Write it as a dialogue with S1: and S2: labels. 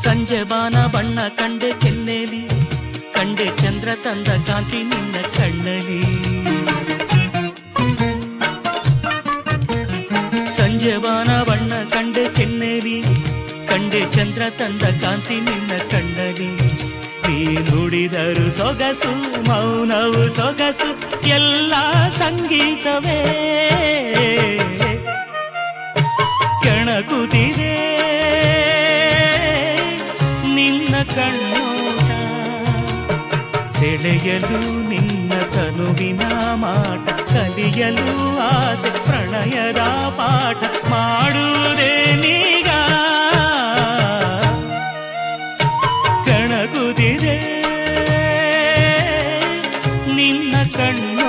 S1: ಸಂಜೆ ಬಾನ ಬಣ್ಣ ಕಂಡೆ ಕೆನ್ನೆಲಿ, ಕಂಡೆ ಚಂದ್ರ ತಂದ ಕಾಂತಿ ನಿನ್ನ ಕಣ್ಣಲಿ. ಸಂಜೆ ಬಾನ ಬಣ್ಣ ಕಂಡೆ ಕೆನ್ನೆಲಿ, ಕಂಡೆ ಚಂದ್ರ ತಂದ ಕಾಂತಿ ನಿನ್ನ ಕಣ್ಣಲಿ. ನೀ ನುಡಿದರು ಸೊಗಸು, ಮೌನವು ಸೊಗಸು, ಎಲ್ಲ ಸಂಗೀತವೇ ಕೆಣಕುತ್ತಿದೆ ನಿನ್ನ ಕಣ್ಣೋಟ. ಸೆಳೆಯಲು ನಿನ್ನ ತನುವಿನ ಮಾಟ, ಕಲಿಯಲು ಆಸೆ ಪ್ರಣಯದ ಪಾಠ ಮಾಡುವುದೇ ನೀಗ. ಕಣಗುದಿದೆ ನಿನ್ನ ಕಣ್ಣು